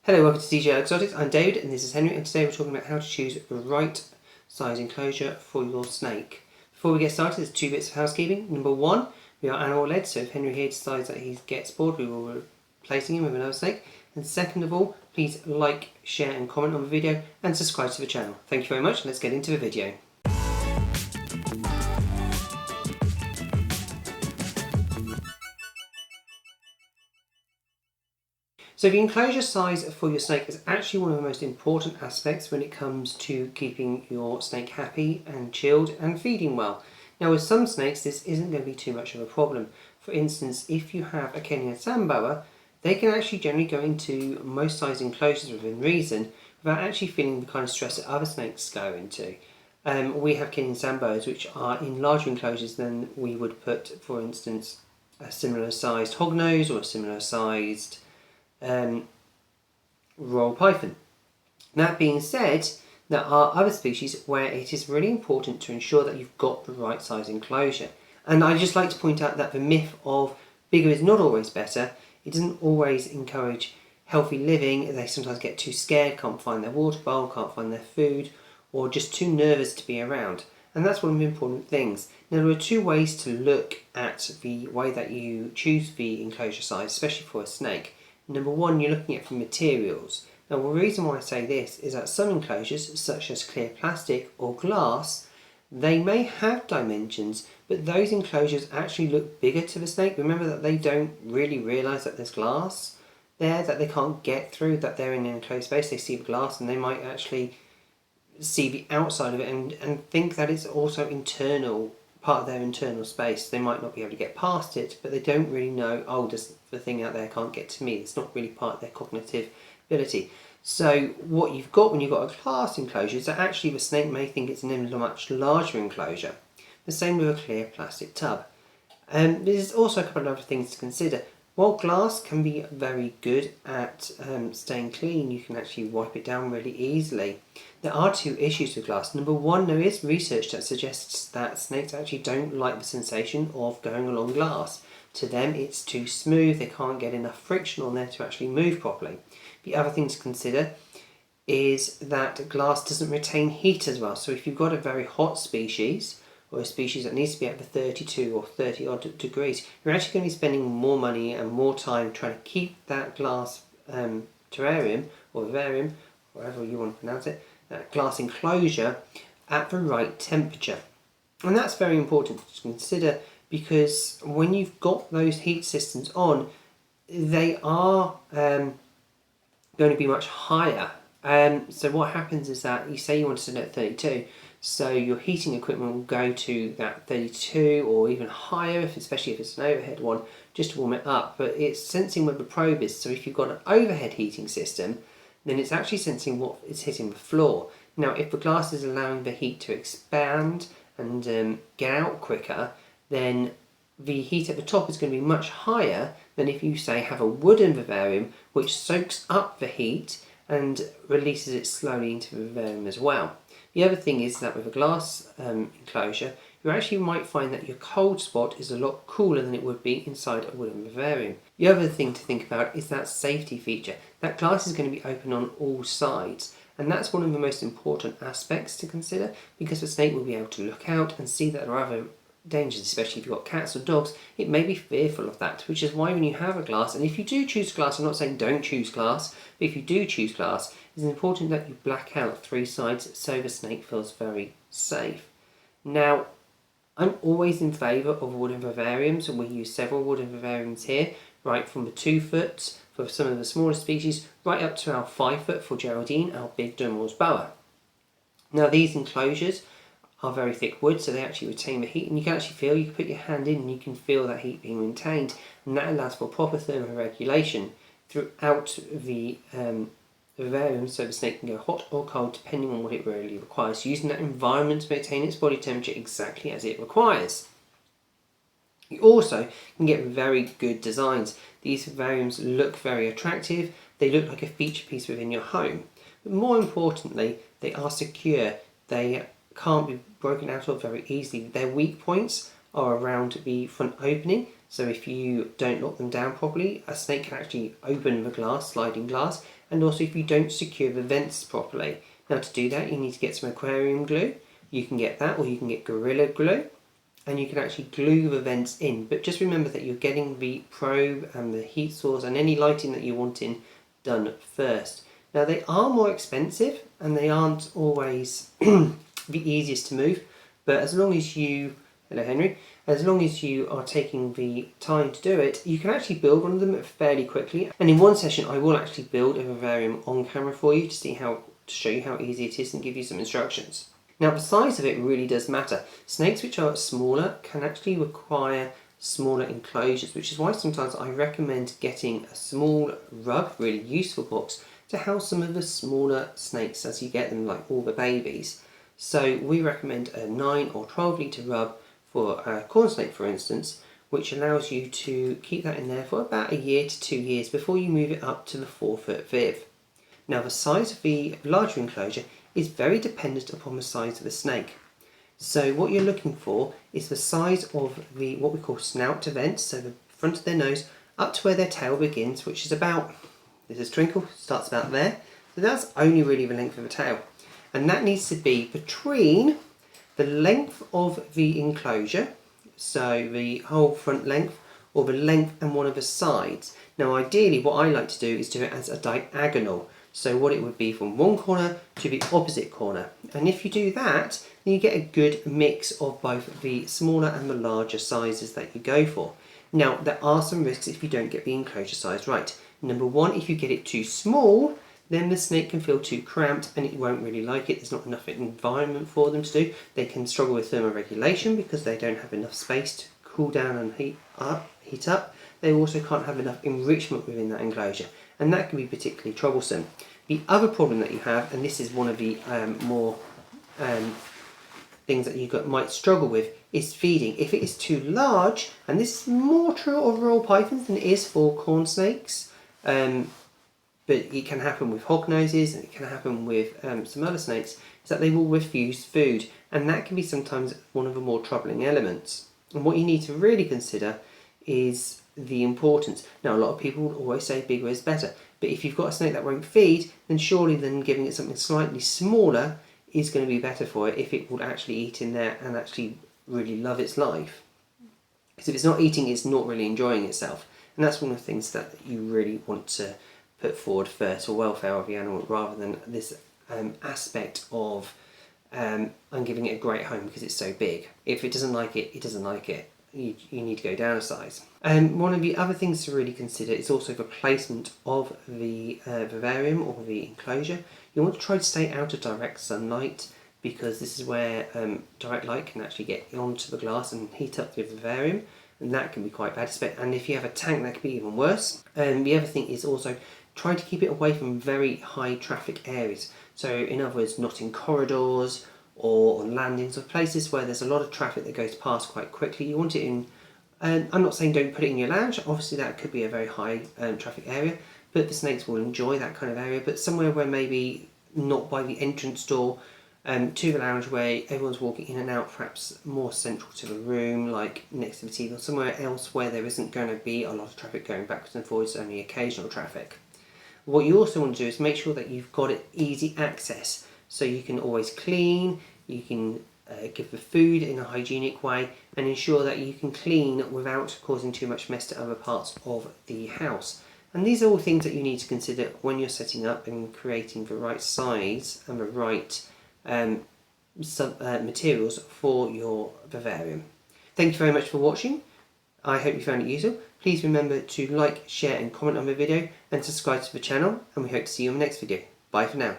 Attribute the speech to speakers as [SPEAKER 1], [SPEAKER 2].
[SPEAKER 1] Hello, welcome to DJ Exotics. I'm David and this is Henry, and today we're talking about how to choose the right size enclosure for your snake. Before we get started, there's two bits of housekeeping. Number one, we are animal led, so if Henry here decides that he gets bored, we will be replacing him with another snake. And second of all, please like, share and comment on the video and subscribe to the channel. Thank you very much. Let's get into the video. So the enclosure size for your snake is actually one of the most important aspects when it comes to keeping your snake happy and chilled and feeding well. Now with some snakes this isn't going to be too much of a problem. For instance, if you have a Kenyan sandboa, they can actually generally go into most size enclosures within reason without actually feeling the kind of stress that other snakes go into. We have Kenyan sandboas which are in larger enclosures than we would put, for instance, a similar sized hognose or a similar sized royal python. That being said, there are other species where it is really important to ensure that you've got the right size enclosure. And I just like to point out that the myth of bigger is not always better, it doesn't always encourage healthy living. They sometimes get too scared, can't find their water bowl, can't find their food, or just too nervous to be around. And that's one of the important things. Now there are two ways to look at the way that you choose the enclosure size, especially for a snake. Number one, you're looking at the materials. Now the reason why I say this is that some enclosures, such as clear plastic or glass, they may have dimensions, but those enclosures actually look bigger to the snake. Remember that they don't really realise that there's glass there, that they can't get through, that they're in an enclosed space. They see the glass and they might actually see the outside of it and think that it's also internal, part of their internal space. They might not be able to get past it, but they don't really know, oh, does the thing out there can't get to me. It's not really part of their cognitive ability. So what you've got when you've got a glass enclosure is that actually the snake may think it's in a much larger enclosure. The same with a clear plastic tub. There's also a couple of other things to consider. While glass can be very good at staying clean, you can actually wipe it down really easily. There are two issues with glass. Number one, there is research that suggests that snakes actually don't like the sensation of going along glass. To them it's too smooth, they can't get enough friction on there to actually move properly. The other thing to consider is that glass doesn't retain heat as well. So if you've got a very hot species, or a species that needs to be at the 32 or 30 odd degrees, you're actually going to be spending more money and more time trying to keep that glass terrarium or vivarium, whatever you want to pronounce it, that glass enclosure at the right temperature. And that's very important to consider, because when you've got those heat systems on, they are going to be much higher. So what happens is that you say you want to set it at 32, so your heating equipment will go to that 32 or even higher, especially if it's an overhead one, just to warm it up. But it's sensing where the probe is, so if you've got an overhead heating system, then it's actually sensing what is hitting the floor. Now if the glass is allowing the heat to expand and get out quicker, then the heat at the top is going to be much higher than if you say have a wooden vivarium which soaks up the heat and releases it slowly into the vivarium as well. The other thing is that with a glass enclosure, you actually might find that your cold spot is a lot cooler than it would be inside a wooden vivarium. The other thing to think about is that safety feature. That glass is going to be open on all sides, and that's one of the most important aspects to consider, because the snake will be able to look out and see that there are other dangers, especially if you've got cats or dogs. It may be fearful of that, which is why when you have a glass, and if you do choose glass, I'm not saying don't choose glass, but if you do choose glass, it's important that you black out three sides so the snake feels very safe. Now, I'm always in favour of wooden vivariums, and we use several wooden vivariums here, right from the 2 foot for some of the smaller species, right up to our 5 foot for Geraldine, our big Dunmore's boa. Now these enclosures are very thick wood, so they actually retain the heat, and you can actually feel, you can put your hand in and you can feel that heat being maintained, and that allows for proper thermal regulation throughout the vivarium, so the snake can go hot or cold depending on what it really requires, using that environment to maintain its body temperature exactly as it requires. You also can get very good designs. These vivariums look very attractive, they look like a feature piece within your home, but more importantly they are secure. They can't be broken out of very easily. Their weak points are around the front opening, So if you don't lock them down properly, a snake can actually open the glass, sliding glass, and also if you don't secure the vents properly. Now to do that, you need to get some aquarium glue. You can get that, or you can get Gorilla Glue, and you can actually glue the vents in. But just remember that you're getting the probe and the heat source and any lighting that you want in done first. Now they are more expensive and they aren't always the easiest to move, but as long as you, hello Henry, as long as you are taking the time to do it, you can actually build one of them fairly quickly. And in one session I will actually build a vivarium on camera for you to show you how easy it is and give you some instructions. Now the size of it really does matter. Snakes which are smaller can actually require smaller enclosures, which is why sometimes I recommend getting a small rug, really useful box, to house some of the smaller snakes as you get them, like all the babies. So we recommend a 9 or 12 litre rub for a corn snake, for instance, which allows you to keep that in there for about a year to 2 years before you move it up to the 4-foot viv. Now the size of the larger enclosure is very dependent upon the size of the snake. So what you're looking for is the size of the what we call snout to vent, so the front of their nose up to where their tail begins, which is about, this is Twinkle, starts about there. So that's only really the length of the tail. And that needs to be between the length of the enclosure, so the whole front length, or the length and one of the sides. Now ideally what I like to do is do it as a diagonal. So what it would be from one corner to the opposite corner. And if you do that, then you get a good mix of both the smaller and the larger sizes that you go for. Now, there are some risks if you don't get the enclosure size right. Number one, if you get it too small, then the snake can feel too cramped and it won't really like it. There's not enough environment for them to do. They can struggle with thermoregulation because they don't have enough space to cool down and heat up. They also can't have enough enrichment within that enclosure, and that can be particularly troublesome. The other problem that you have, and this is one of the more things that you might struggle with, is feeding. If it is too large, and this is more true of royal pythons than it is for corn snakes, but it can happen with hognoses and it can happen with some other snakes, is that they will refuse food, and that can be sometimes one of the more troubling elements. And what you need to really consider is the importance. Now a lot of people always say bigger is better, but if you've got a snake that won't feed, then surely giving it something slightly smaller is going to be better for it if it would actually eat in there and actually really love its life. Because if it's not eating, it's not really enjoying itself, and that's one of the things that you really want to put forward first, for welfare of the animal, rather than this aspect of I'm giving it a great home because it's so big. If it doesn't like it, it doesn't like it. You need to go down a size. And one of the other things to really consider is also the placement of the vivarium or the enclosure. You want to try to stay out of direct sunlight, because this is where direct light can actually get onto the glass and heat up the vivarium, and that can be quite bad. And if you have a tank, that can be even worse. The other thing is also try to keep it away from very high traffic areas. So in other words, not in corridors or on landings or places where there's a lot of traffic that goes past quite quickly. You want it in, and I'm not saying don't put it in your lounge, obviously that could be a very high traffic area, but the snakes will enjoy that kind of area, but somewhere where maybe not by the entrance door to the lounge, where everyone's walking in and out, perhaps more central to the room, like next to the TV, or somewhere else where there isn't going to be a lot of traffic going backwards and forwards, only occasional traffic. What you also want to do is make sure that you've got it easy access, so you can always clean, you can give the food in a hygienic way, and ensure that you can clean without causing too much mess to other parts of the house. And these are all things that you need to consider when you're setting up and creating the right size and the right materials for your vivarium. Thank you very much for watching. I hope you found it useful. Please remember to like, share and comment on the video, and subscribe to the channel, and we hope to see you in the next video. Bye for now.